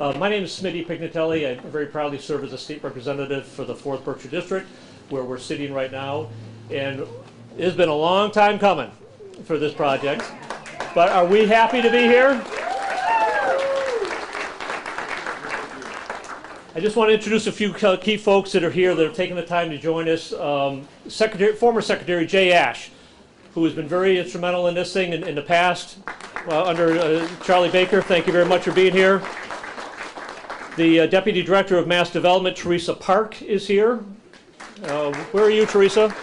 My name is Smitty Pignatelli. I very proudly serve as a state representative for the 4th Berkshire District, where we're sitting right now. And it has been a long time coming for this project. But are we happy to be here? I just want to introduce a few key folks that are here that have taken the time to join us. Former Secretary Jay Ash, who has been very instrumental in this thing in the past, under Charlie Baker. Thank you very much for being here. The Deputy Director of Mass Development, Teresa Park, is here. Where are you, Teresa?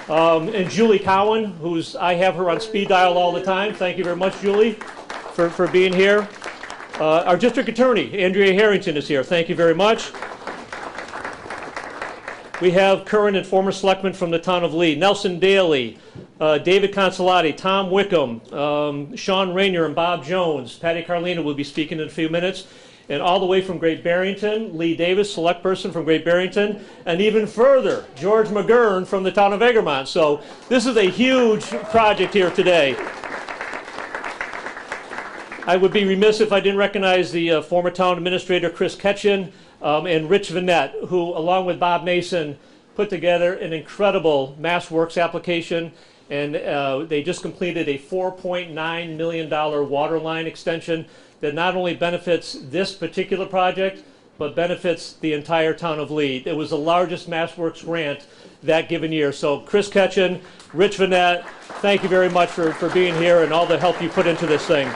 And Julie Cowan, I have her on speed dial all the time. Thank you very much, Julie, for being here. Our District Attorney, Andrea Harrington, is here. Thank you very much. We have current and former selectmen from the town of Lee, Nelson Daly, David Consolati, Tom Wickham, Sean Rainier, and Bob Jones. Patty Carlina will be speaking in a few minutes. And all the way from Great Barrington, Lee Davis, select person from Great Barrington, and even further, George McGurn from the town of Egremont. So this is a huge project here today. I would be remiss if I didn't recognize the former town administrator, Chris Ketchen, and Rich Vanette, who, along with Bob Mason, put together an incredible Mass Works application. And they just completed a $4.9 million water line extension that not only benefits this particular project, but benefits the entire town of Lee. It was the largest Mass Works grant that given year. So Chris Ketchen, Rich Vanette, thank you very much for being here and all the help you put into this thing.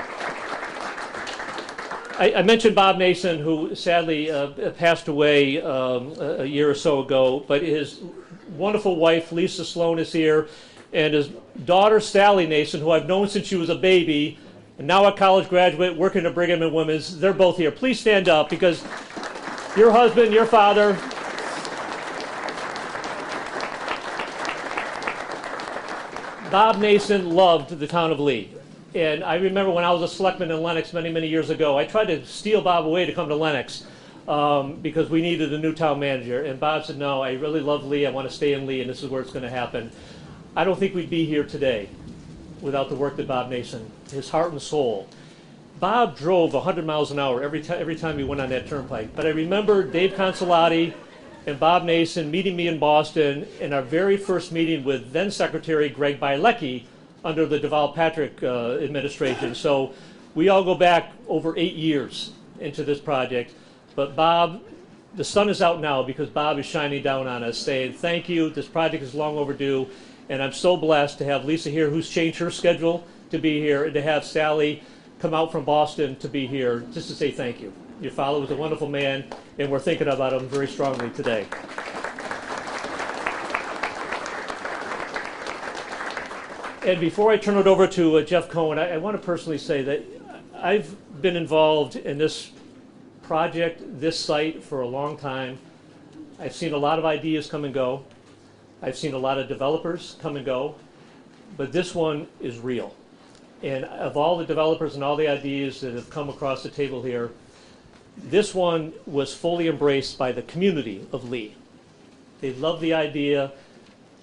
I mentioned Bob Mason, who sadly passed away a year or so ago, but his wonderful wife, Lisa Sloan, is here, and his daughter, Sally Nason, who I've known since she was a baby, and now a college graduate working at Brigham and Women's. They're both here. Please stand up, because your husband, your father, Bob Nason, loved the town of Lee. And I remember when I was a selectman in Lenox many, many years ago, I tried to steal Bob away to come to Lenox because we needed a new town manager. And Bob said, no, I really love Lee. I want to stay in Lee, and this is where it's going to happen. I don't think we'd be here today without the work that Bob Mason, his heart and soul. Bob drove 100 miles an hour every time he went on that turnpike. But I remember Dave Consolati and Bob Mason meeting me in Boston in our very first meeting with then Secretary Greg Bielecki under the Deval-Patrick administration. So we all go back over 8 years into this project. But Bob, the sun is out now because Bob is shining down on us saying, thank you, this project is long overdue. And I'm so blessed to have Lisa here, who's changed her schedule to be here, and to have Sally come out from Boston to be here, just to say thank you. Your father was a wonderful man, and we're thinking about him very strongly today. And before I turn it over to Jeff Cohen, I want to personally say that I've been involved in this project, this site, for a long time. I've seen a lot of ideas come and go. I've seen a lot of developers come and go, but this one is real. And of all the developers and all the ideas that have come across the table here, this one was fully embraced by the community of Lee. They love the idea.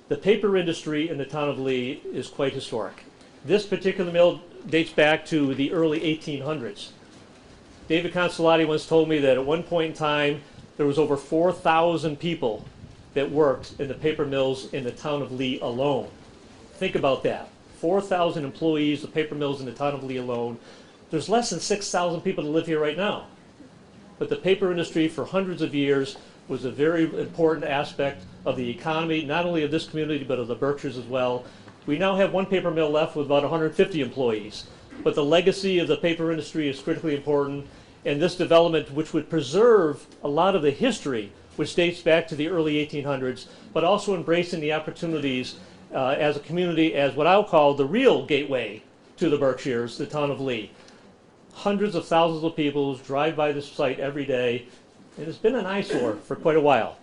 The paper industry in the town of Lee is quite historic. This particular mill dates back to the early 1800s. David Consolati once told me that at one point in time, there was over 4,000 people that worked in the paper mills in the town of Lee alone. Think about that. 4,000 employees of paper mills in the town of Lee alone. There's less than 6,000 people that live here right now. But the paper industry for hundreds of years was a very important aspect of the economy, not only of this community, but of the Berkshires as well. We now have one paper mill left with about 150 employees. But the legacy of the paper industry is critically important, and this development, which would preserve a lot of the history, which dates back to the early 1800s, but also embracing the opportunities as a community, as what I'll call the real gateway to the Berkshires, the town of Lee. Hundreds of thousands of people drive by this site every day, and it's been an eyesore for quite a while.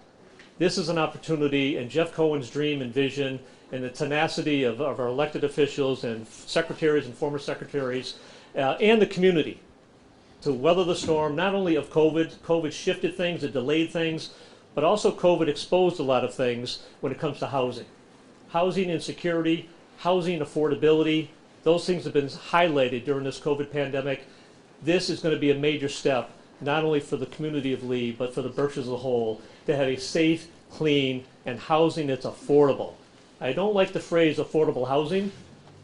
This is an opportunity, and Jeff Cohen's dream and vision, and the tenacity of our elected officials and secretaries and former secretaries, and the community, to weather the storm, not only of COVID. COVID shifted things, it delayed things, but also COVID exposed a lot of things when it comes to housing. Housing insecurity, housing affordability, those things have been highlighted during this COVID pandemic. this is going to be a major step, not only for the community of Lee, but for the Berkshires as a whole, to have a safe, clean, and housing that's affordable. I don't like the phrase affordable housing,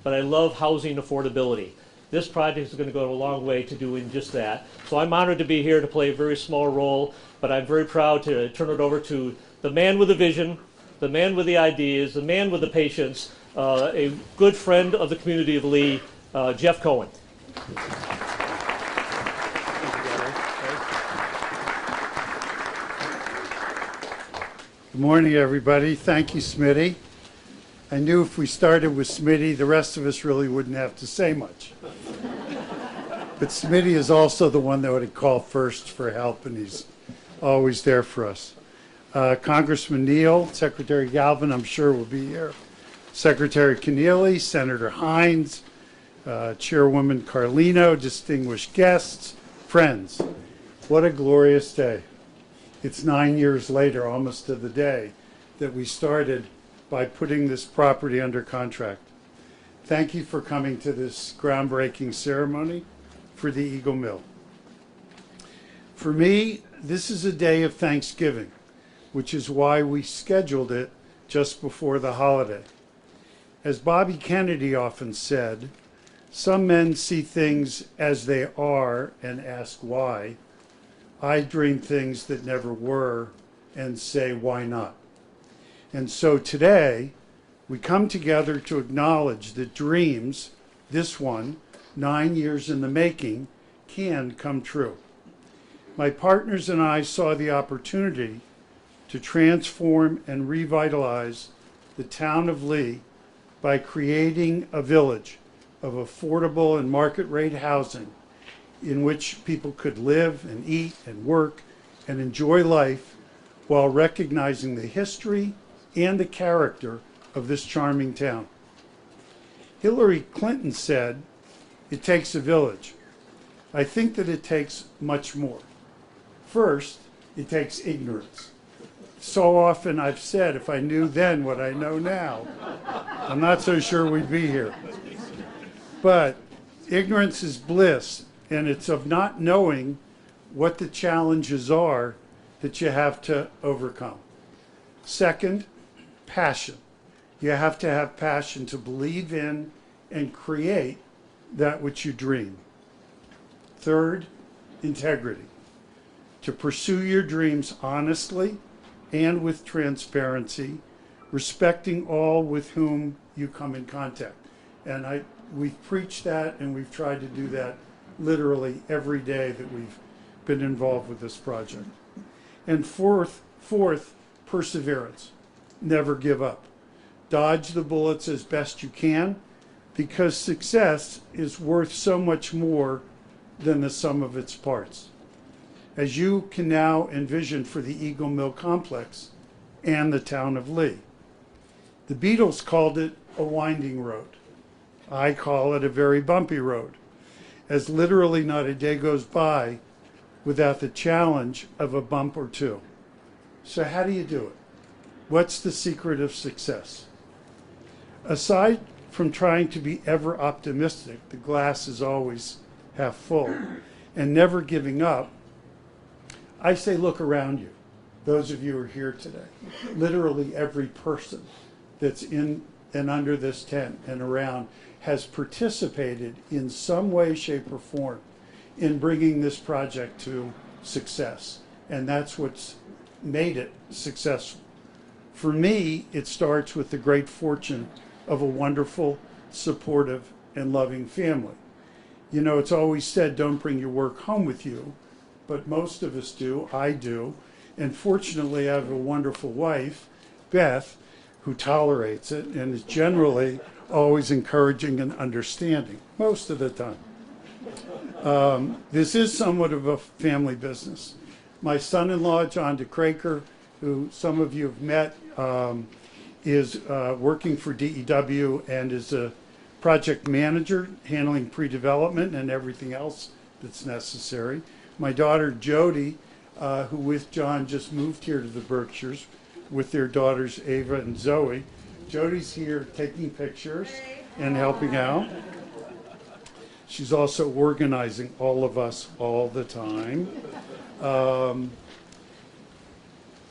but I love housing affordability. This project is going to go a long way to doing just that. So I'm honored to be here to play a very small role, but I'm very proud to turn it over to the man with the vision, the man with the ideas, the man with the patience, a good friend of the community of Lee, Jeff Cohen. Good morning, everybody. Thank you, Smitty. I knew if we started with Smitty, the rest of us really wouldn't have to say much. But Smitty is also the one that would call first for help, and he's always there for us. Congressman Neal, Secretary Galvin, I'm sure will be here. Secretary Keneally, Senator Hines, Chairwoman Carlino, distinguished guests, friends. What a glorious day. It's 9 years later, almost to the day, that we started by putting this property under contract. Thank you for coming to this groundbreaking ceremony for the Eagle Mill. For me, this is a day of Thanksgiving, which is why we scheduled it just before the holiday. As Bobby Kennedy often said, some men see things as they are and ask why. I dream things that never were and say, why not? And so today, we come together to acknowledge that dreams, this one, 9 years in the making, can come true. My partners and I saw the opportunity to transform and revitalize the town of Lee by creating a village of affordable and market rate housing in which people could live and eat and work and enjoy life while recognizing the history and the character of this charming town. Hillary Clinton said, "It takes a village." I think that it takes much more. First, it takes ignorance. So often I've said, if I knew then what I know now, I'm not so sure we'd be here. But ignorance is bliss, and it's of not knowing what the challenges are that you have to overcome. Second, passion. You have to have passion to believe in and create that which you dream. Third, integrity. To pursue your dreams honestly and with transparency, respecting all with whom you come in contact. And we've preached that, and we've tried to do that literally every day that we've been involved with this project. And fourth, perseverance. Never give up. Dodge the bullets as best you can, because success is worth so much more than the sum of its parts. As you can now envision for the Eagle Mill complex and the town of Lee. The Beatles called it a winding road. I call it a very bumpy road, as literally not a day goes by without the challenge of a bump or two. So how do you do it? What's the secret of success? Aside from trying to be ever optimistic, the glass is always half full, and never giving up, I say look around you. Those of you who are here today, literally every person that's in and under this tent and around has participated in some way, shape, or form in bringing this project to success. And that's what's made it successful. For me, it starts with the great fortune of a wonderful, supportive, and loving family. You know, it's always said, don't bring your work home with you, but most of us do. I do. And fortunately, I have a wonderful wife, Beth, who tolerates it and is generally always encouraging and understanding, most of the time. This is somewhat of a family business. My son-in-law, John DeCraker, who some of you have met, is working for DEW and is a project manager handling pre-development and everything else that's necessary. My daughter Jody, who with John just moved here to the Berkshires with their daughters Ava and Zoe. Jody's here taking pictures and helping out. She's also organizing all of us all the time.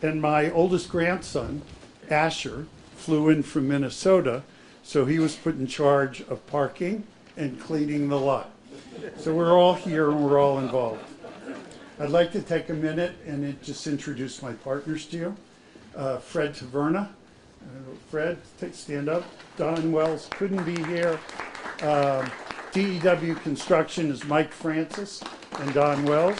And my oldest grandson, Asher, flew in from Minnesota, so he was put in charge of parking and cleaning the lot. So we're all here and we're all involved. I'd like to take a minute and just introduce my partners to you. Fred Taverna. Fred, stand up. Don Wells couldn't be here. DEW Construction is Mike Francis and Don Wells.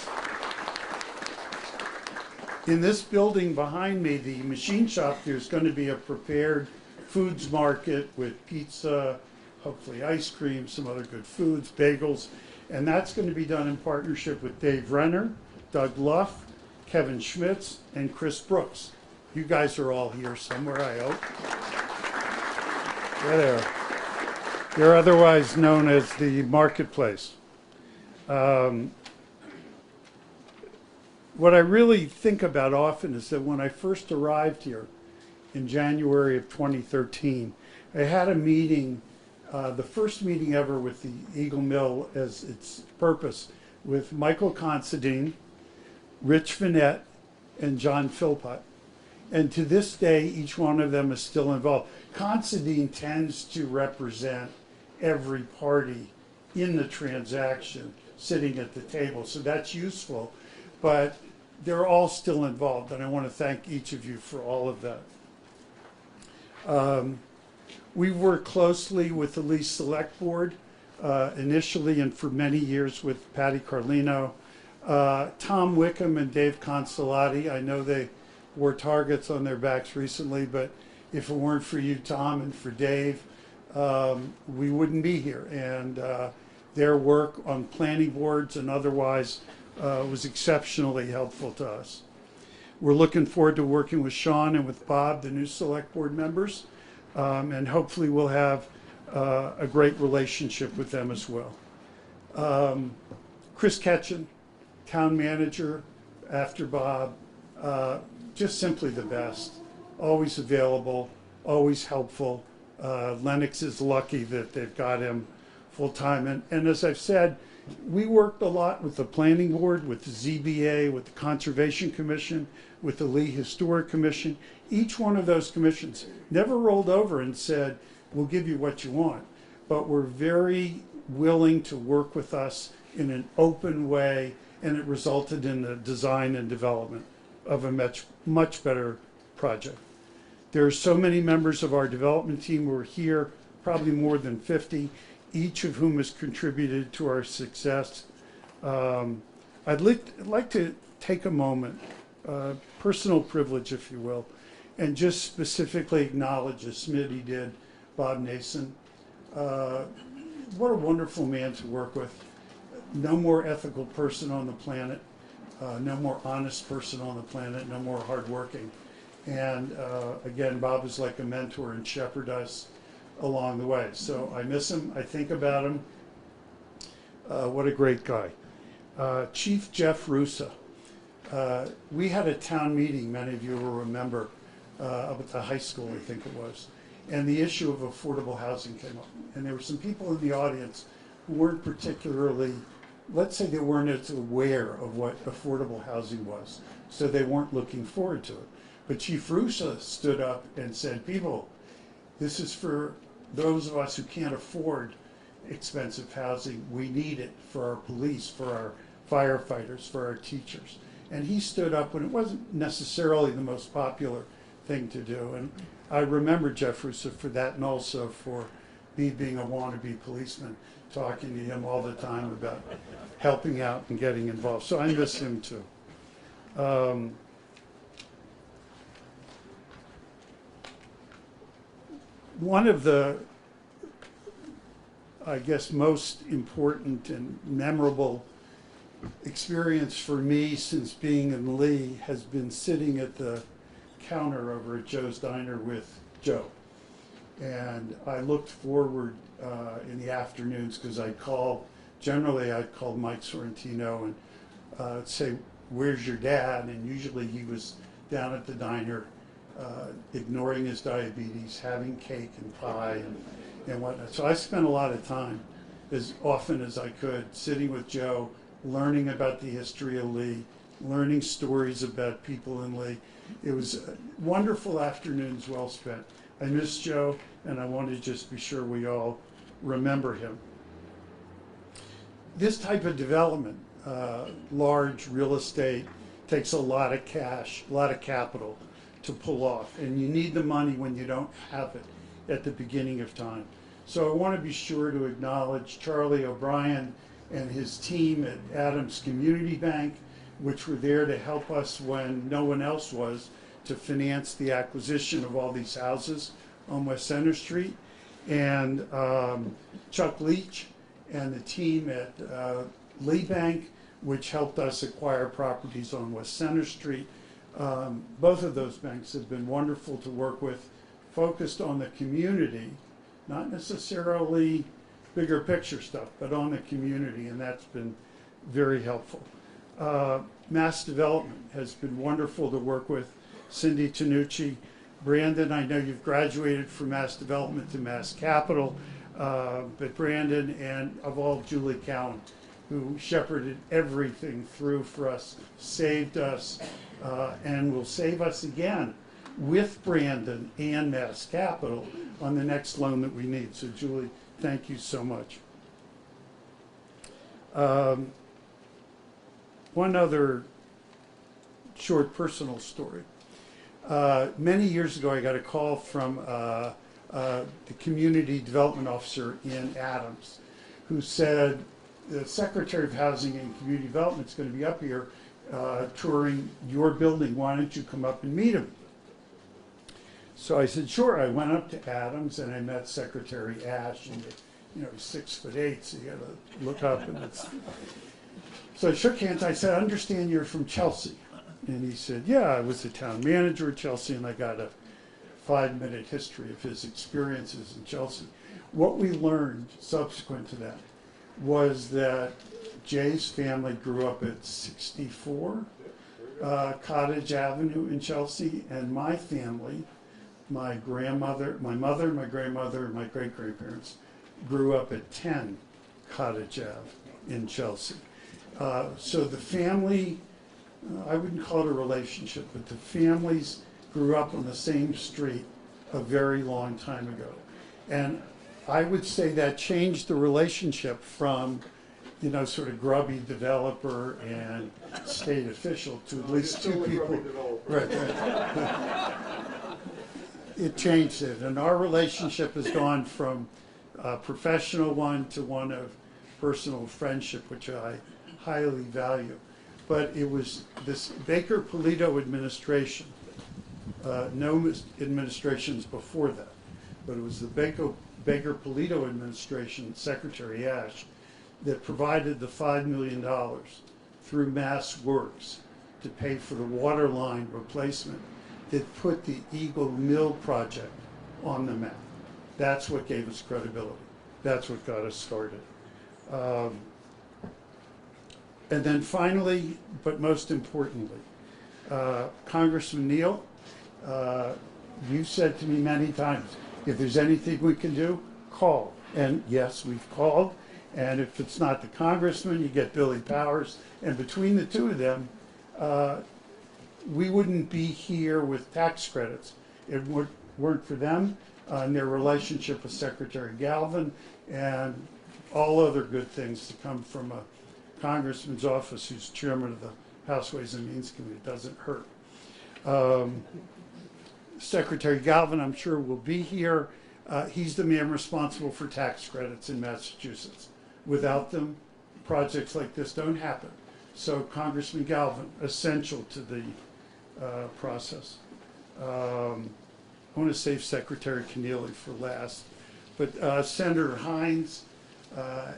In this building behind me, the machine shop, there's going to be a prepared foods market with pizza, hopefully ice cream, some other good foods, bagels. And that's going to be done in partnership with Dave Renner, Doug Luff, Kevin Schmitz, and Chris Brooks. You guys are all here somewhere, I hope. There. They're otherwise known as the Marketplace. What I really think about often is that when I first arrived here in January of 2013, I had a meeting, the first meeting ever with the Eagle Mill as its purpose, with Michael Considine, Rich Vanette, and John Philpott. And to this day, each one of them is still involved. Considine tends to represent every party in the transaction sitting at the table, so that's useful. But they're all still involved, and I want to thank each of you for all of that. We work closely with the Lee Select Board, initially and for many years with Patty Carlino. Tom Wickham and Dave Consolati, I know they wore targets on their backs recently, but if it weren't for you, Tom, and for Dave, we wouldn't be here. And their work on planning boards and otherwise was exceptionally helpful to us. We're looking forward to working with Sean and with Bob, the new select board members, and hopefully we'll have a great relationship with them as well. Chris Ketchen, town manager after Bob, just simply the best, always available, always helpful. Lennox is lucky that they've got him full-time. And as I've said, we worked a lot with the planning board, with the ZBA, with the Conservation Commission, with the Lee Historic Commission. Each one of those commissions never rolled over and said, we'll give you what you want, but were very willing to work with us in an open way, and it resulted in the design and development of a much better project. There are so many members of our development team who are here, probably more than 50, each of whom has contributed to our success. I'd like to take a moment, personal privilege, if you will, and just specifically acknowledge, as Smitty did, Bob Nason. What a wonderful man to work with. No more ethical person on the planet, no more honest person on the planet, no more hardworking. And again, Bob is like a mentor and shepherded us along the way. So I miss him, I think about him. What a great guy. Chief Jeff Russa. We had a town meeting, many of you will remember, up at the high school, I think it was. And the issue of affordable housing came up. And there were some people in the audience who weren't particularly, let's say they weren't as aware of what affordable housing was. So they weren't looking forward to it. But Chief Russa stood up and said, people, this is for those of us who can't afford expensive housing. We need it for our police, for our firefighters, for our teachers. And he stood up when it wasn't necessarily the most popular thing to do. And I remember Jeff Russa for that, and also for me being a wannabe policeman, talking to him all the time about helping out and getting involved. So I miss him too. One of the, I guess, most important and memorable experience for me since being in Lee has been sitting at the counter over at Joe's Diner with Joe. And I looked forward in the afternoons because generally I'd call Mike Sorrentino and say, where's your dad? And usually he was down at the diner ignoring his diabetes, having cake and pie and whatnot. So I spent a lot of time as often as I could, sitting with Joe, learning about the history of Lee, learning stories about people in Lee. It was wonderful afternoons well spent. I miss Joe, and I want to just be sure we all remember him. This type of development, large real estate, takes a lot of cash, a lot of capital to pull off, and you need the money when you don't have it at the beginning of time. So I want to be sure to acknowledge Charlie O'Brien and his team at Adams Community Bank, which were there to help us when no one else was, to finance the acquisition of all these houses on West Center Street, and Chuck Leach and the team at Lee Bank, which helped us acquire properties on West Center Street. Both of those banks have been wonderful to work with, focused on the community, not necessarily bigger picture stuff, but on the community, and that's been very helpful. Mass Development has been wonderful to work with. Cindy Tanucci, Brandon, I know you've graduated from Mass Development to Mass Capital, but Brandon and of all Julie Cowan, who shepherded everything through for us, saved us, and will save us again with Brandon and Mass Capital on the next loan that we need. So Julie, thank you so much. One other short personal story. Many years ago, I got a call from the community development officer in Adams, who said, the Secretary of Housing and Community Development is going to be up here touring your building. Why don't you come up and meet him? So I said, sure. I went up to Adams and I met Secretary Ash, and you know, he's 6'8", so you got to look up. And it's... So I shook hands. I said, I understand you're from Chelsea. And he said, yeah, I was the town manager at Chelsea, and I got a 5-minute history of his experiences in Chelsea. What we learned subsequent to that was that Jay's family grew up at 64 Cottage Avenue in Chelsea, and my family, my grandmother, my mother, my grandmother, and my great-grandparents grew up at 10 Cottage Ave in Chelsea. So the family, I wouldn't call it a relationship, but the families grew up on the same street a very long time ago. And I would say that changed the relationship from, you know, sort of grubby developer and state official to at least two people. Right, right. It changed it, and our relationship has gone from a professional one to one of personal friendship, which I highly value. But it was this Baker-Polito administration, no administrations before that, but it was the Baker-Polito administration, Secretary Ash, that provided the $5 million through Mass Works to pay for the water line replacement that put the Eagle Mill project on the map. That's what gave us credibility. That's what got us started. And then finally, but most importantly, Congressman Neal, you said to me many times, if there's anything we can do, call. And yes, we've called. And if it's not the congressman, you get Billy Powers. And between the two of them, we wouldn't be here with tax credits. It weren't for them and their relationship with Secretary Galvin and all other good things to come from a congressman's office who's chairman of the House Ways and Means Committee. It doesn't hurt. Secretary Galvin, I'm sure, will be here. He's the man responsible for tax credits in Massachusetts. Without them, projects like this don't happen. So Congressman Galvin, essential to the process. I want to save Secretary Keneally for last. But Senator Hines,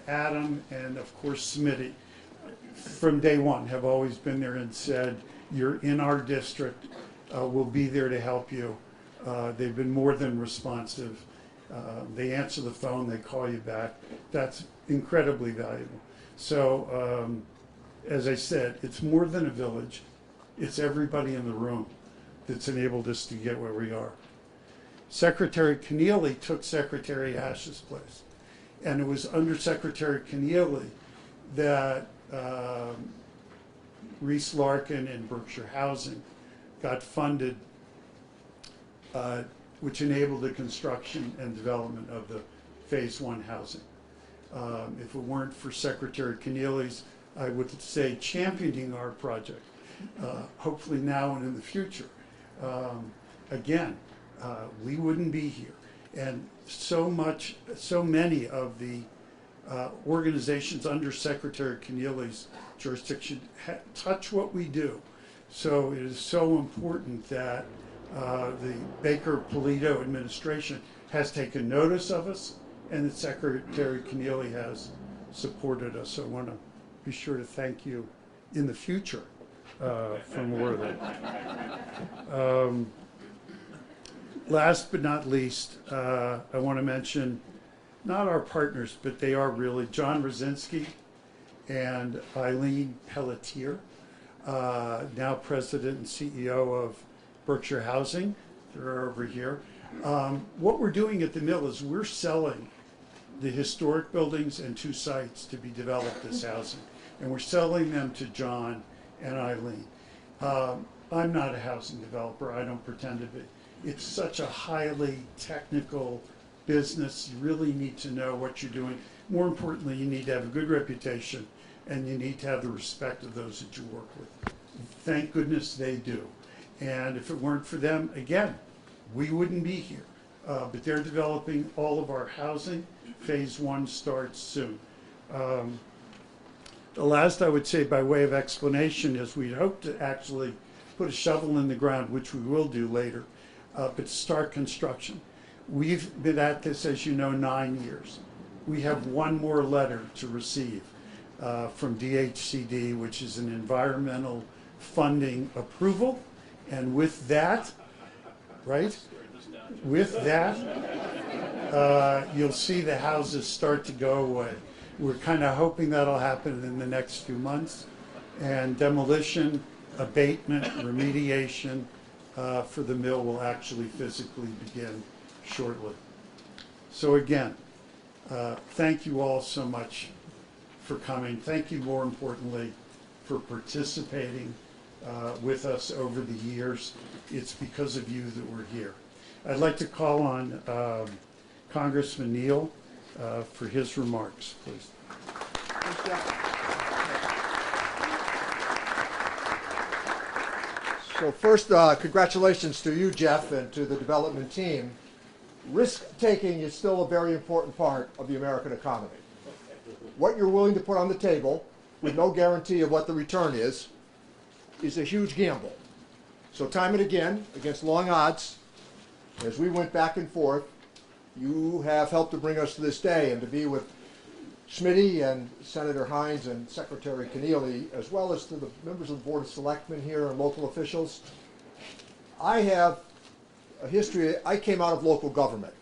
Adam, and of course Smitty, from day one have always been there and said, you're in our district, we'll be there to help you. They've been more than responsive. They answer the phone, they call you back. That's incredibly valuable. So, as I said, it's more than a village. It's everybody in the room that's enabled us to get where we are. Secretary Keneally took Secretary Ash's place. And it was under Secretary Keneally that Reese Larkin and Berkshire Housing got funded, which enabled the construction and development of the Phase 1 housing. If it weren't for Secretary Keneally's, I would say, championing our project, hopefully now and in the future, again, we wouldn't be here. And so many of the organizations under Secretary Keneally's jurisdiction touch what we do. So it is so important that the Baker-Polito administration has taken notice of us, and that Secretary Keneally has supported us. So I want to be sure to thank you in the future from Worthing. Last but not least, I want to mention not our partners, but they are really John Rosinski and Eileen Pelletier, now president and CEO of Berkshire Housing. They're over here. What we're doing at the mill is we're selling the historic buildings and 2 sites to be developed as housing. And we're selling them to John and Eileen. I'm not a housing developer. I don't pretend to be. It's such a highly technical business. You really need to know what you're doing. More importantly, you need to have a good reputation, and you need to have the respect of those that you work with. Thank goodness they do. And if it weren't for them, again, we wouldn't be here. But they're developing all of our housing. Phase 1 starts soon. The last I would say by way of explanation is we hope to actually put a shovel in the ground, which we will do later, but start construction. We've been at this, as you know, 9 years. We have one more letter to receive from DHCD, which is an environmental funding approval. And with that, right? With that, you'll see the houses start to go away. We're kind of hoping that'll happen in the next few months. And demolition, abatement, remediation for the mill will actually physically begin shortly. So again, thank you all so much for coming. Thank you, more importantly, for participating with us over the years. It's because of you that we're here. I'd like to call on Congressman Neal for his remarks, please. So first, congratulations to you, Jeff, and to the development team. Risk-taking is still a very important part of the American economy. What you're willing to put on the table, with no guarantee of what the return is a huge gamble. So time and again, against long odds, as we went back and forth, you have helped to bring us to this day, and to be with Smitty and Senator Hines and Secretary Keneally, as well as to the members of the Board of Selectmen here and local officials. I have a history. I came out of local government.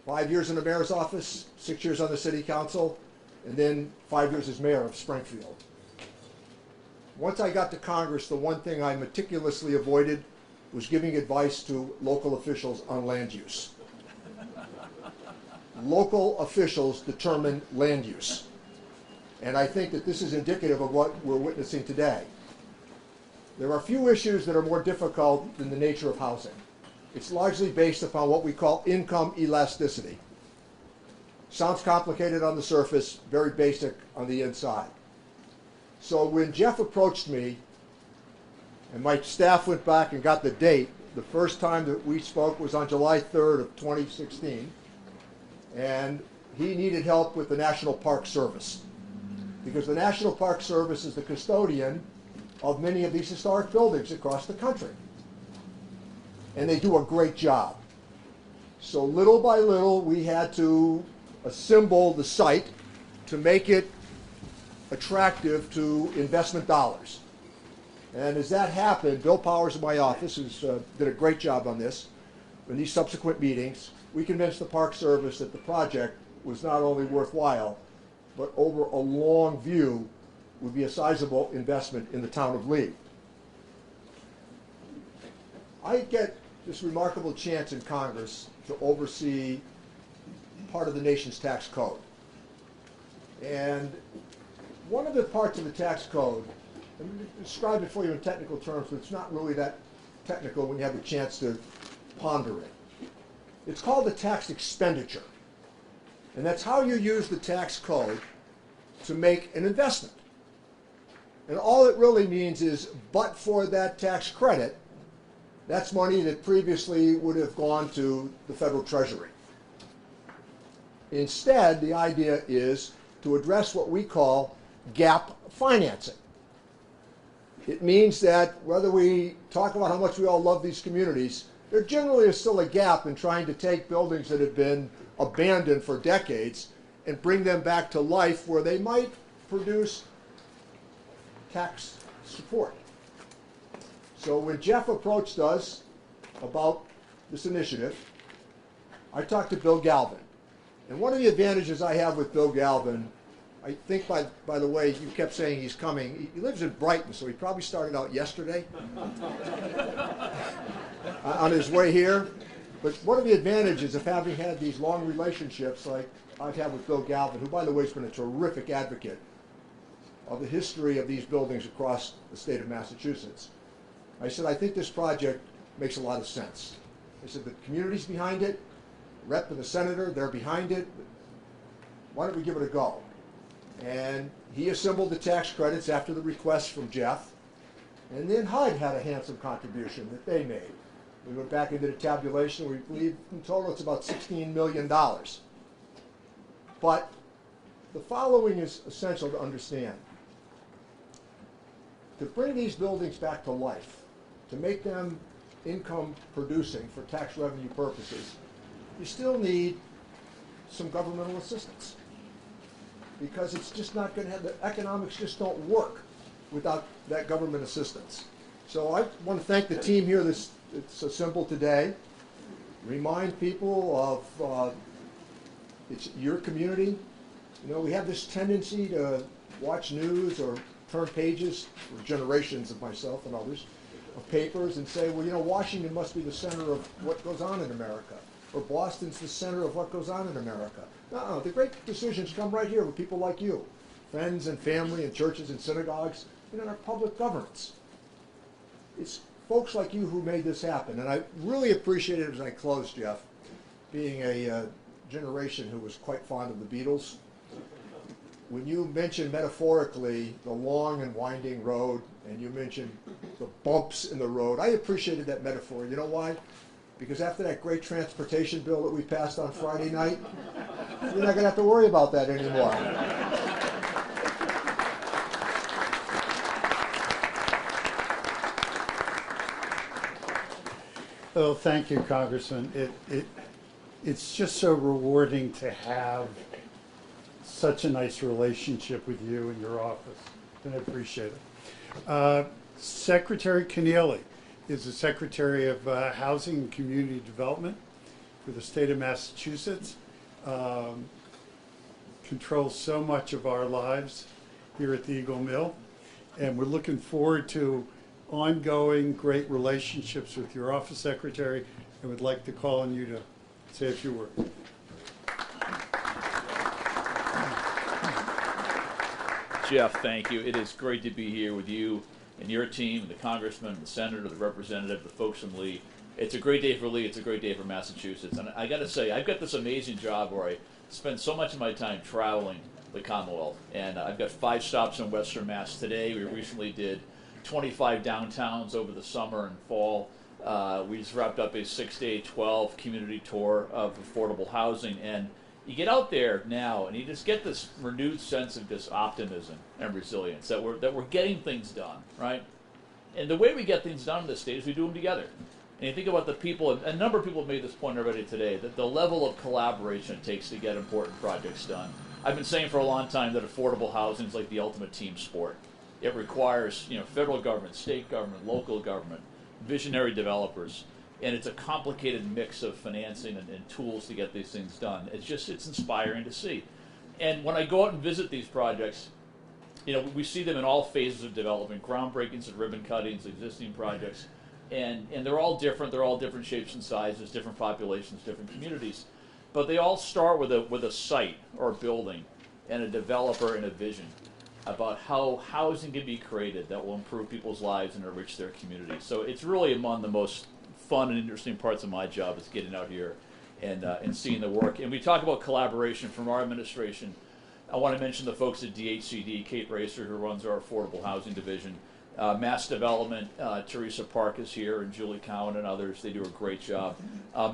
5 years in the mayor's office, 6 years on the city council, and then 5 years as mayor of Springfield. Once I got to Congress, the one thing I meticulously avoided was giving advice to local officials on land use. Local officials determine land use. And I think that this is indicative of what we're witnessing today. There are few issues that are more difficult than the nature of housing. It's largely based upon what we call income elasticity. Sounds complicated on the surface, very basic on the inside. So when Jeff approached me, and my staff went back and got the date, the first time that we spoke was on July 3rd of 2016, and he needed help with the National Park Service, because the National Park Service is the custodian of many of these historic buildings across the country. And they do a great job. So little by little, we had to assemble the site to make it attractive to investment dollars. And as that happened, Bill Powers in my office did a great job on this. In these subsequent meetings, we convinced the Park Service that the project was not only worthwhile, but over a long view would be a sizable investment in the town of Lee. I get this remarkable chance in Congress to oversee part of the nation's tax code. And one of the parts of the tax code, let me describe it for you in technical terms, but it's not really that technical when you have a chance to ponder it. It's called the tax expenditure. And that's how you use the tax code to make an investment. And all it really means is, but for that tax credit, that's money that previously would have gone to the federal treasury. Instead, the idea is to address what we call gap financing. It means that whether we talk about how much we all love these communities, there generally is still a gap in trying to take buildings that have been abandoned for decades and bring them back to life where they might produce tax support. So when Jeff approached us about this initiative, I talked to Bill Galvin. And one of the advantages I have with Bill Galvin, I think by the way, you kept saying he's coming. He lives in Brighton, so he probably started out yesterday on his way here. But one of the advantages of having had these long relationships like I've had with Bill Galvin, who by the way has been a terrific advocate of the history of these buildings across the state of Massachusetts, I said, I think this project makes a lot of sense. I said, the community's behind it, the rep and the senator, they're behind it. Why don't we give it a go? And he assembled the tax credits after the request from Jeff, and then HUD had a handsome contribution that they made. We went back into the tabulation. We believe in total it's about $16 million. But the following is essential to understand. To bring these buildings back to life, to make them income producing for tax revenue purposes, you still need some governmental assistance. Because it's just not going to have, the economics just don't work without that government assistance. So I want to thank the team here that's assembled today. Remind people of it's your community. You know, we have this tendency to watch news or turn pages, for generations of myself and others, of papers and say, well, you know, Washington must be the center of what goes on in America, or Boston's the center of what goes on in America. No, the great decisions come right here with people like you, friends and family and churches and synagogues, and in our public governance. It's folks like you who made this happen, and I really appreciate it as I close, Jeff, being a generation who was quite fond of the Beatles. When you mentioned metaphorically the long and winding road, and you mentioned the bumps in the road, I appreciated that metaphor. You know why? Because after that great transportation bill that we passed on Friday night, you're not going to have to worry about that anymore. Oh, thank you, Congressman. It's just so rewarding to have such a nice relationship with you and your office, and I appreciate it. Secretary Keneally is the Secretary of Housing and Community Development for the state of Massachusetts. Controls so much of our lives here at the Eagle Mill, and we're looking forward to ongoing great relationships with your office, Secretary, and would like to call on you to say a few words. Jeff, thank you. It is great to be here with you and your team, the congressman, the senator, the representative, the folks from Lee. It's a great day for Lee. It's a great day for Massachusetts. And I got to say, I've got this amazing job where I spend so much of my time traveling the Commonwealth. And I've got 5 stops in Western Mass today. We recently did 25 downtowns over the summer and fall. We just wrapped up a 6-day, 12 community tour of affordable housing. And you get out there now and you just get this renewed sense of just optimism and resilience that we're getting things done, right? And the way we get things done in this state is we do them together. And you think about the people, and a number of people have made this point already today, that the level of collaboration it takes to get important projects done. I've been saying for a long time that affordable housing is like the ultimate team sport. It requires, you know, federal government, state government, local government, visionary developers, and it's a complicated mix of financing and tools to get these things done. It's inspiring to see. And when I go out and visit these projects, you know, we see them in all phases of development, groundbreakings and ribbon cuttings, existing projects, and they're all different. They're all different shapes and sizes, different populations, different communities. but they all start with a site or a building and a developer and a vision about how housing can be created that will improve people's lives and enrich their community. So it's really among the most fun and interesting parts of my job is getting out here and seeing the work. And we talk about collaboration from our administration. I want to mention the folks at DHCD, Kate Racer, who runs our affordable housing division. Mass Development, Teresa Park is here, and Julie Cowan and others. They do a great job.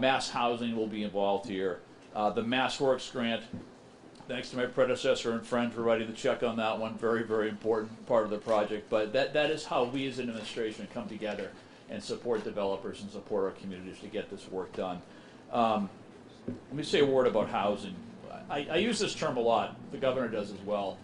Mass Housing will be involved here. The Mass Works grant, thanks to my predecessor and friend for writing the check on that one. Very, very important part of the project. But that is how we as an administration come together and support developers and support our communities to get this work done. Let me say a word about housing. I use this term a lot. The governor does as well.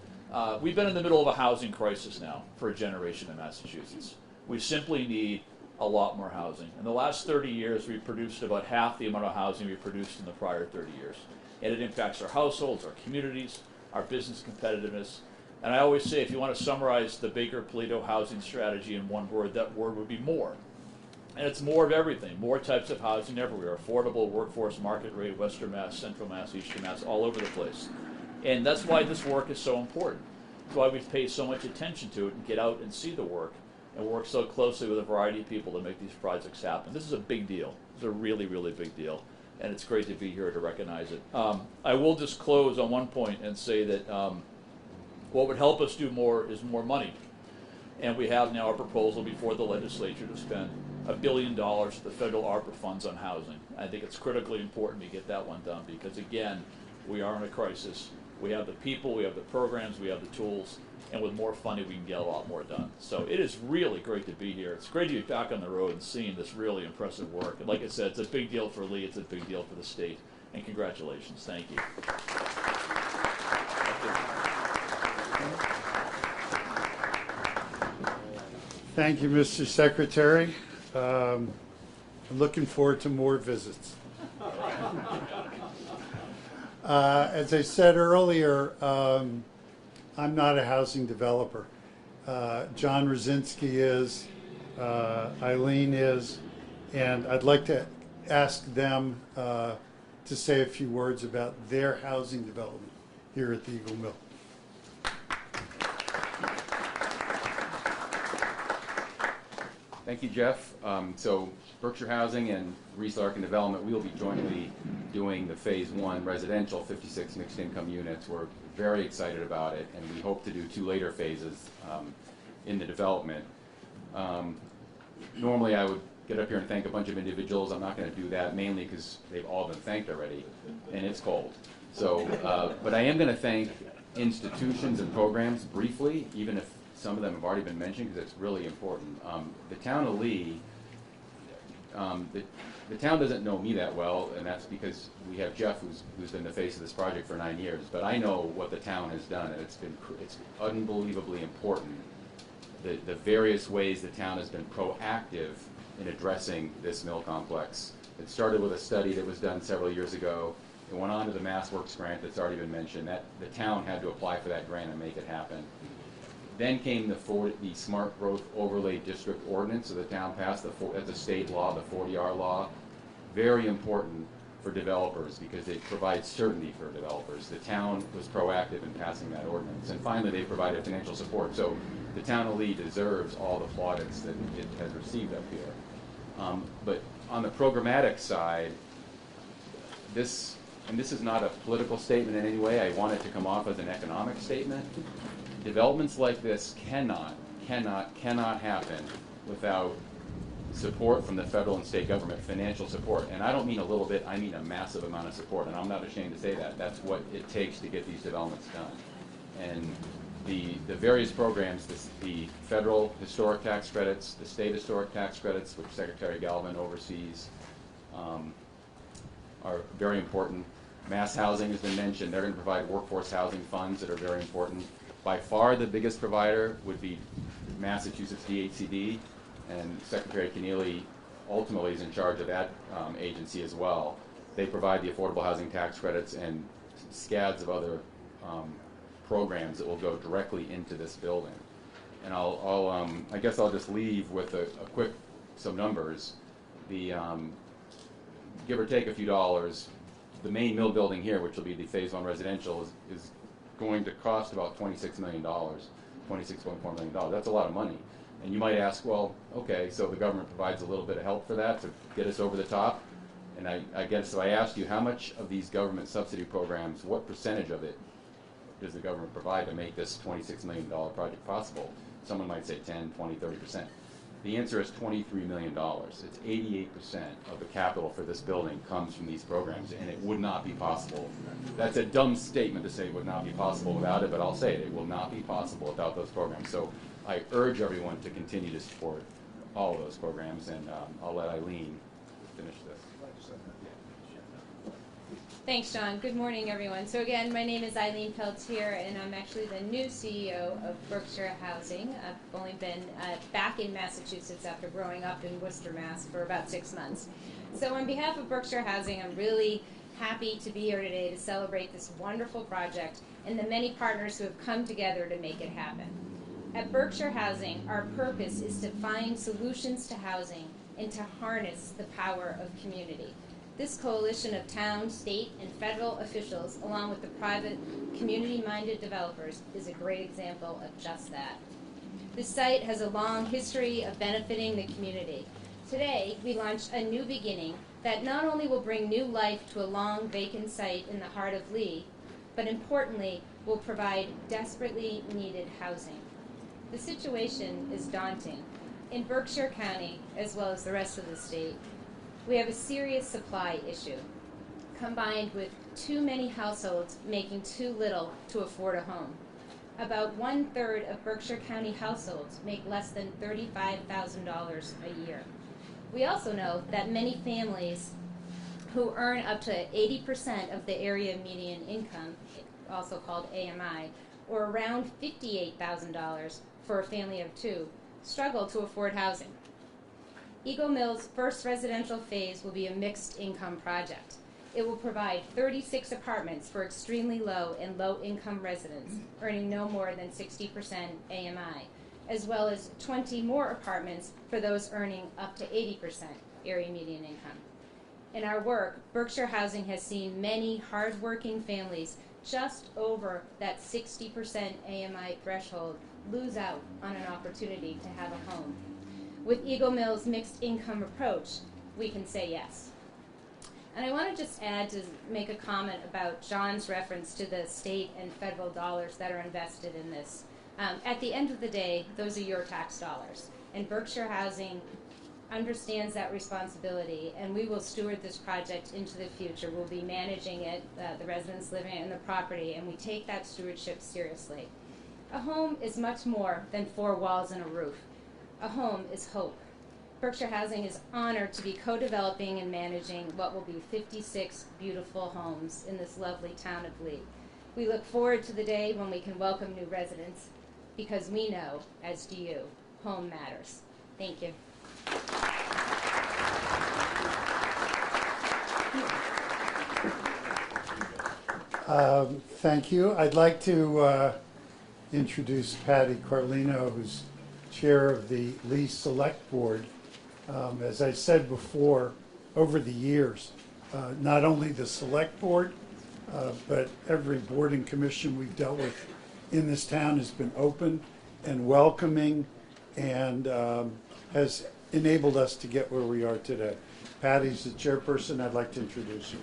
We've been in the middle of a housing crisis now for a generation in Massachusetts. We simply need a lot more housing. In the last 30 years, we've produced about half the amount of housing we produced in the prior 30 years. And it impacts our households, our communities, our business competitiveness. And I always say, if you want to summarize the Baker-Polito housing strategy in one word, that word would be more. And it's more of everything, more types of housing everywhere, affordable, workforce, market rate, Western Mass, Central Mass, Eastern Mass, all over the place. And that's why this work is so important. That's why we've paid so much attention to it and get out and see the work and work so closely with a variety of people to make these projects happen. This is a big deal. It's a really, really big deal. And it's great to be here to recognize it. I will just close on one point and say that what would help us do more is more money. And we have now a proposal before the legislature to spend $1 billion of the federal ARPA funds on housing. I think it's critically important to get that one done because, again, we are in a crisis. We have the people, we have the programs, we have the tools, and with more funding we can get a lot more done. So it is really great to be here. It's great to be back on the road and seeing this really impressive work. And like I said, it's a big deal for Lee, it's a big deal for the state. And congratulations, thank you. Thank you, Mr. Secretary. I'm looking forward to more visits. As I said earlier, I'm not a housing developer. John Rosinski is, Eileen is, and I'd like to ask them to say a few words about their housing development here at the Eagle Mill. Thank you, Jeff. So Berkshire Housing and Reese Larkin Development, we will be jointly doing the Phase 1 residential 56 mixed income units. We're very excited about it, and we hope to do 2 later phases in the development. Normally I would get up here and thank a bunch of individuals. I'm not going to do that, mainly because they've all been thanked already, and it's cold. So, but I am going to thank institutions and programs briefly, even if some of them have already been mentioned, because it's really important. The town of Lee, the town doesn't know me that well, and that's because we have Jeff, who's been the face of this project for 9 years. But I know what the town has done, and it's unbelievably important. The various ways the town has been proactive in addressing this mill complex. It started with a study that was done several years ago. It went on to the MassWorks grant that's already been mentioned. That the town had to apply for that grant and make it happen. Then came the Smart Growth Overlay District Ordinance, so the town passed as a state law, the 40R law. Very important for developers because it provides certainty for developers. The town was proactive in passing that ordinance. And finally, they provided financial support. So the town of Lee deserves all the plaudits that it has received up here. But on the programmatic side, this is not a political statement in any way. I want it to come off as an economic statement. Developments like this cannot happen without support from the federal and state government, financial support. And I don't mean a little bit, I mean a massive amount of support, and I'm not ashamed to say that. That's what it takes to get these developments done. And the various programs, the federal historic tax credits, the state historic tax credits, which Secretary Galvin oversees, are very important. Mass housing has been mentioned. They're going to provide workforce housing funds that are very important. By far the biggest provider would be Massachusetts DHCD, and Secretary Keneally ultimately is in charge of that agency as well. They provide the affordable housing tax credits and scads of other programs that will go directly into this building. And I guess I'll just leave with some numbers. The give or take a few dollars, the main mill building here, which will be the phase 1 residential, is going to cost about $26 million, $26.4 million. That's a lot of money. And you might ask, well, okay, so the government provides a little bit of help for that to get us over the top. And I guess if I asked you how much of these government subsidy programs, what percentage of it does the government provide to make this $26 million project possible? Someone might say 10, 20, 30%. The answer is $23 million. It's 88% of the capital for this building comes from these programs, and it would not be possible. That's a dumb statement to say it would not be possible without it, but I'll say it. It will not be possible without those programs. So I urge everyone to continue to support all of those programs, and I'll let Eileen finish this. Thanks, John. Good morning, everyone. So again, my name is Eileen Pelletier, and I'm actually the new CEO of Berkshire Housing. I've only been back in Massachusetts after growing up in Worcester, Mass. for about 6 months. So on behalf of Berkshire Housing, I'm really happy to be here today to celebrate this wonderful project and the many partners who have come together to make it happen. At Berkshire Housing, our purpose is to find solutions to housing and to harness the power of community. This coalition of town, state, and federal officials, along with the private, community-minded developers, is a great example of just that. This site has a long history of benefiting the community. Today, we launched a new beginning that not only will bring new life to a long vacant site in the heart of Lee, but importantly, will provide desperately needed housing. The situation is daunting. In Berkshire County, as well as the rest of the state, we have a serious supply issue, combined with too many households making too little to afford a home. About 1/3 of Berkshire County households make less than $35,000 a year. We also know that many families who earn up to 80% of the area median income, also called AMI, or around $58,000 for a family of 2, struggle to afford housing. Eagle Mill's first residential phase will be a mixed income project. It will provide 36 apartments for extremely low and low income residents earning no more than 60% AMI, as well as 20 more apartments for those earning up to 80% area median income. In our work, Berkshire Housing has seen many hard-working families just over that 60% AMI threshold lose out on an opportunity to have a home. With Eagle Mill's mixed income approach, we can say yes. And I want to just add to make a comment about John's reference to the state and federal dollars that are invested in this. At the end of the day, those are your tax dollars. And Berkshire Housing understands that responsibility, and we will steward this project into the future. We'll be managing it, the residents living in the property, and we take that stewardship seriously. A home is much more than 4 walls and a roof. A home is hope. Berkshire Housing is honored to be co-developing and managing what will be 56 beautiful homes in this lovely town of Lee. We look forward to the day when we can welcome new residents, because we know, as do you, home matters. Thank you. Thank you. I'd like to introduce Patty Carlino, who's chair of the Lee Select Board. As I said before, over the years, not only the Select Board, but every board and commission we've dealt with in this town has been open and welcoming and has enabled us to get where we are today. Patty's the chairperson. I'd like to introduce you.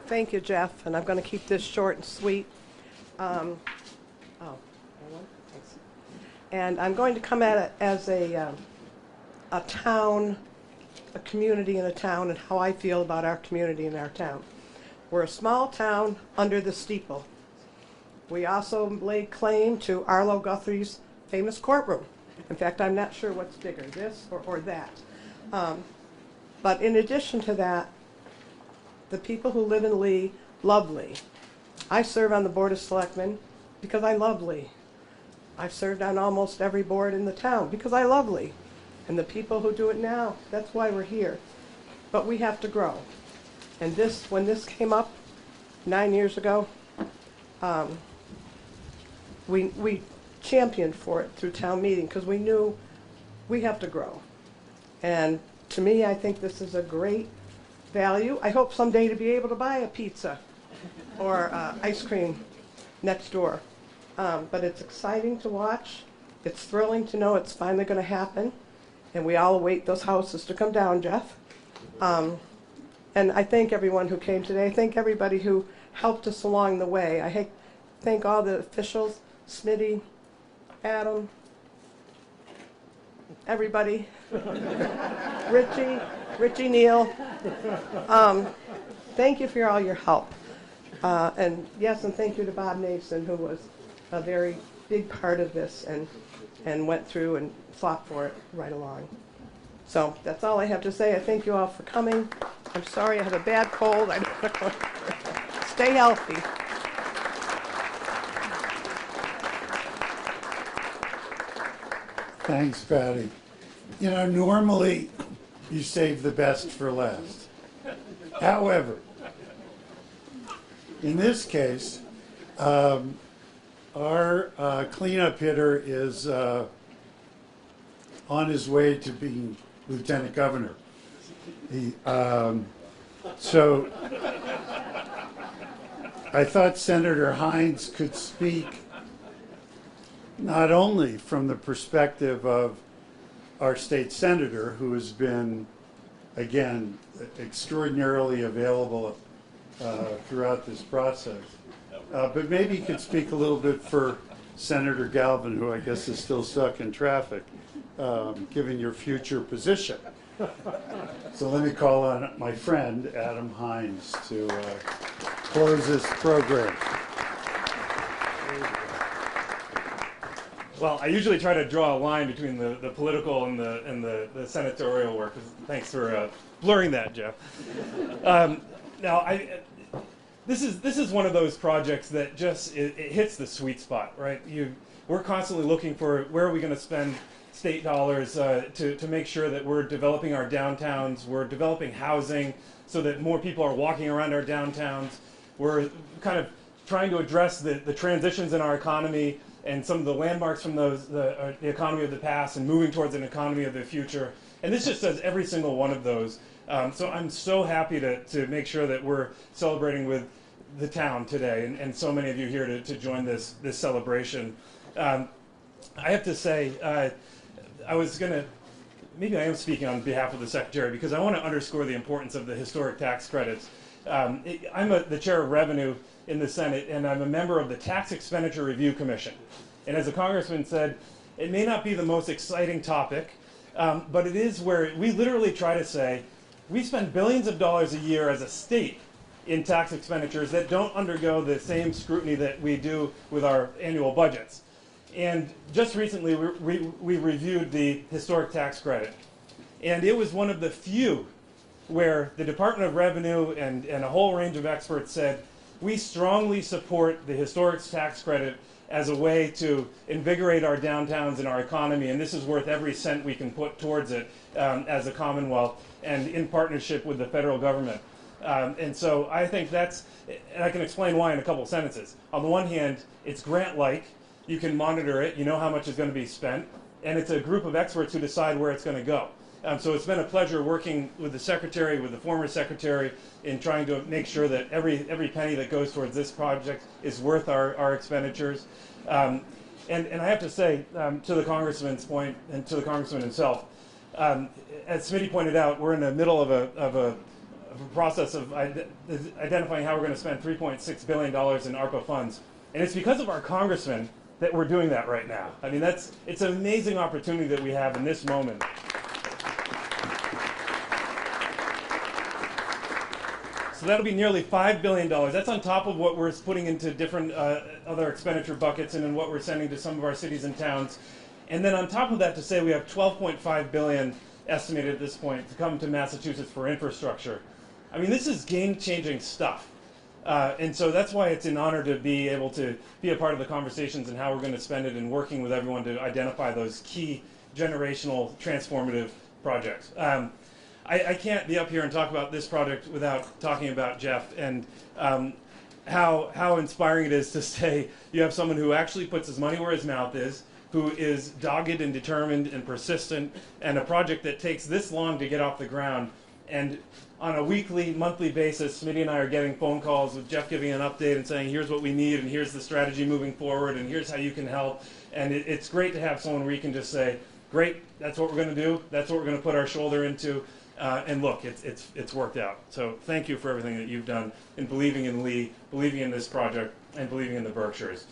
Thank you, Jeff, and I'm going to keep this short and sweet. And I'm going to come at it as a town, a community in a town, and how I feel about our community and our town. We're a small town under the steeple. We also laid claim to Arlo Guthrie's famous courtroom. In fact, I'm not sure what's bigger, this or that. But in addition to that, the people who live in Lee love Lee. I serve on the Board of Selectmen because I love Lee. I've served on almost every board in the town because I love Lee. And the people who do it now, that's why we're here. But we have to grow. And when this came up 9 years ago, we championed for it through town meeting because we knew we have to grow. And to me, I think this is a great value. I hope someday to be able to buy a pizza or ice cream next door. But it's exciting to watch. It's thrilling to know it's finally going to happen. And we all await those houses to come down, Jeff. And I thank everyone who came today. I thank everybody who helped us along the way. I thank all the officials, Smitty, Adam, everybody, Richie Neal. Thank you for all your help. And yes, and thank you to Bob Nason, who was a very big part of this and went through and fought for it right along. So that's all I have to say. I thank you all for coming. I'm sorry I have a bad cold. I don't know. Stay healthy. Thanks, Patty. You know, normally you save the best for last. However, in this case, our cleanup hitter is on his way to being lieutenant governor. So I thought Senator Hines could speak not only from the perspective of our state senator, who has been, again, extraordinarily available throughout this process, but maybe he could speak a little bit for Senator Galvin, who I guess is still stuck in traffic, given your future position. So let me call on my friend, Adam Hines, to close this program. Well, I usually try to draw a line between the political and the senatorial work. Thanks for blurring that, Jeff. Now, this is one of those projects that just it hits the sweet spot, right? We're constantly looking for where are we going to spend state dollars to make sure that we're developing our downtowns, we're developing housing so that more people are walking around our downtowns. We're kind of trying to address the transitions in our economy and some of the landmarks from the economy of the past and moving towards an economy of the future. And this just does every single one of those. So I'm so happy to make sure that we're celebrating with the town today and so many of you here to join this celebration. I have to say, maybe I am speaking on behalf of the Secretary because I want to underscore the importance of the historic tax credits. I'm the chair of revenue in the Senate, and I'm a member of the Tax Expenditure Review Commission. And as the Congressman said, it may not be the most exciting topic, but it is where we literally try to say, we spend billions of dollars a year as a state in tax expenditures that don't undergo the same scrutiny that we do with our annual budgets. And just recently, we reviewed the historic tax credit. And it was one of the few where the Department of Revenue and a whole range of experts said, we strongly support the historic tax credit as a way to invigorate our downtowns and our economy, and this is worth every cent we can put towards it as a Commonwealth and in partnership with the federal government. And so I think and I can explain why in a couple of sentences. On the one hand, it's grant-like. You can monitor it, you know how much is going to be spent, and it's a group of experts who decide where it's going to go. So it's been a pleasure working with the Secretary, with the former Secretary, in trying to make sure that every penny that goes towards this project is worth our expenditures. And I have to say, to the Congressman's point, and to the Congressman himself, as Smitty pointed out, we're in the middle of a process of identifying how we're going to spend $3.6 billion in ARPA funds. And it's because of our Congressman that we're doing that right now. I mean, it's an amazing opportunity that we have in this moment. So that'll be nearly $5 billion. That's on top of what we're putting into different other expenditure buckets and in what we're sending to some of our cities and towns. And then on top of that, to say we have $12.5 billion estimated at this point to come to Massachusetts for infrastructure. I mean, this is game-changing stuff. And so that's why it's an honor to be able to be a part of the conversations and how we're going to spend it and working with everyone to identify those key generational transformative projects. I can't be up here and talk about this project without talking about Jeff and how inspiring it is to say you have someone who actually puts his money where his mouth is, who is dogged and determined and persistent, and a project that takes this long to get off the ground. And on a weekly, monthly basis, Smitty and I are getting phone calls with Jeff giving an update and saying, here's what we need, and here's the strategy moving forward, and here's how you can help. And it's great to have someone where you can just say, great, that's what we're going to do, that's what we're going to put our shoulder into, and look, it's worked out. So thank you for everything that you've done in believing in Lee, believing in this project, and believing in the Berkshires.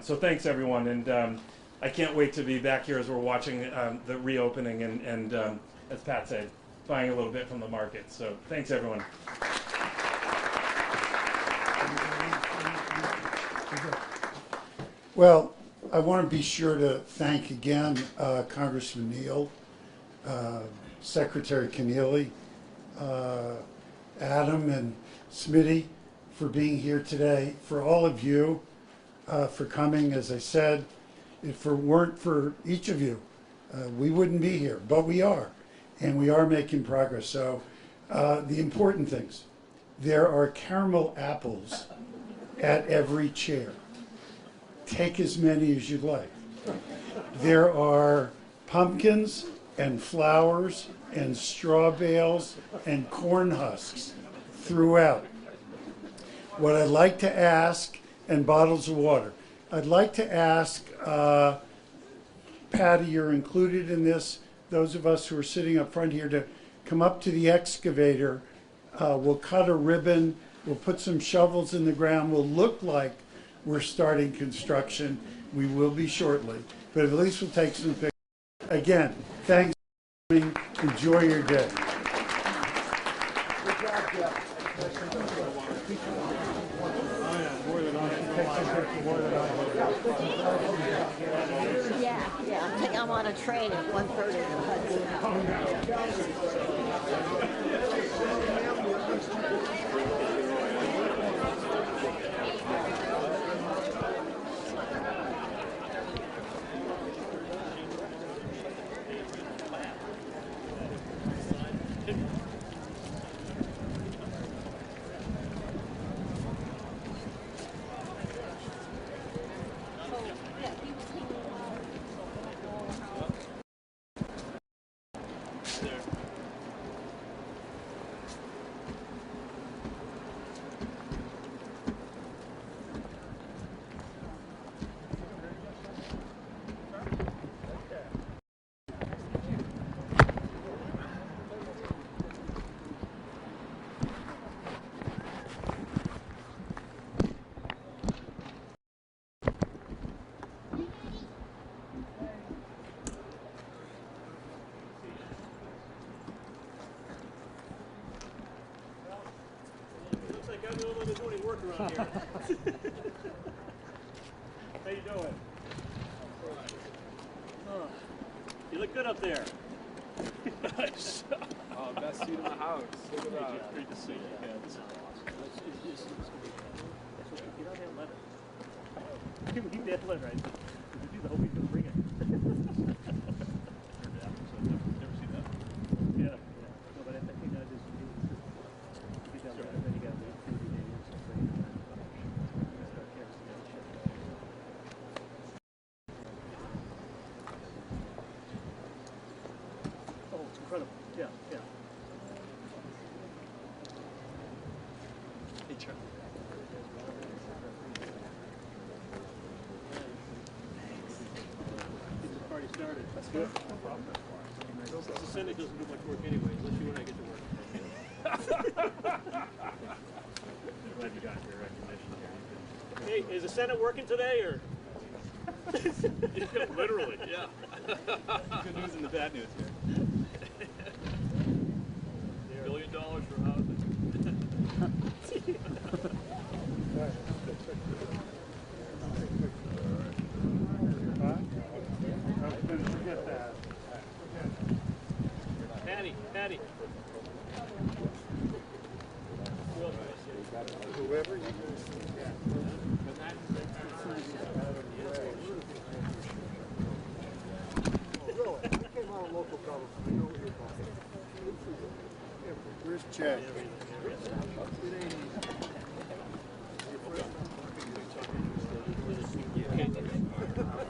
So thanks, everyone, and I can't wait to be back here as we're watching the reopening and as Pat said, buying a little bit from the market. So thanks, everyone. Well, I want to be sure to thank again Congressman Neal, Secretary Keneally, Adam and Smitty for being here today, for all of you for coming. As I said, if it weren't for each of you, we wouldn't be here, but we are, and we are making progress. So the important things, there are caramel apples at every chair. Take as many as you'd like. There are pumpkins and flowers and straw bales and corn husks throughout. What I'd like to ask, and bottles of water, I'd like to ask, Patty, you're included in this, those of us who are sitting up front here, to come up to the excavator. We'll cut a ribbon, we'll put some shovels in the ground, we'll look like we're starting construction. We will be shortly, but at least we'll take some pictures. Again, thanks for coming. Enjoy your day. Good job, Jeff. Yeah, I think I'm on a train at 1:30 in Hudson. I'm the only one doing any work around here. How you doing? Oh, you look good up there. Nice. Oh, best seat in the house. Look at that. Great to see you. Yeah, this is awesome. It's gonna be that's what you don't have leather. You need that leather, right? You do the hope you can bring it. Never seen that? Yeah. No, but I think that is you get that leather, then you got to wait 30 days. Oh, it's incredible. Yeah, yeah. Hey, Charlie. Get the party started. That's good. No problem. The Senate doesn't do much work anyway, unless you and I get to work. I'm glad you got your recognition here. Hey, is the Senate working today, or? Yeah, literally, yeah. Good news and the bad news here. $1 billion for housing. Patty. Whoever you Where's Chad? I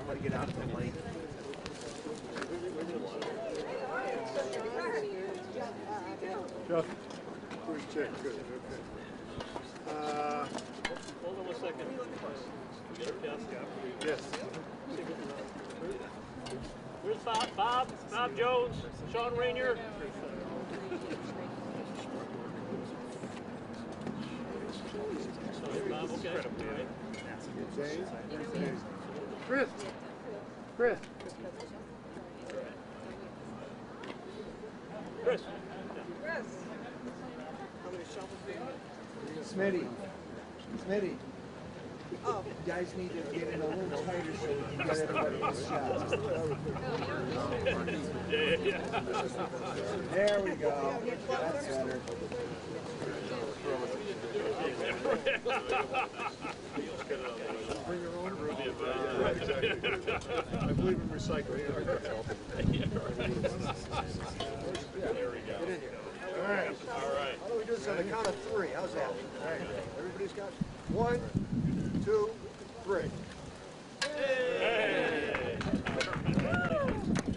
want to get out of the lake. Jeff? Where's Chick? Good, okay. Hold on a second. Yes. Where's Bob? Bob Jones? Sean Rainier? Bob, okay. Chris? Chris? Chris? Smitty. Oh. You guys need to get in a little tighter so we can get everybody in the shot. There we go. That's better. Bring your own room. I believe in recycling. There we go. Get in here. All right. Why don't we do this on the count of three? How's that? All right. Everybody's got 1, 2, 3.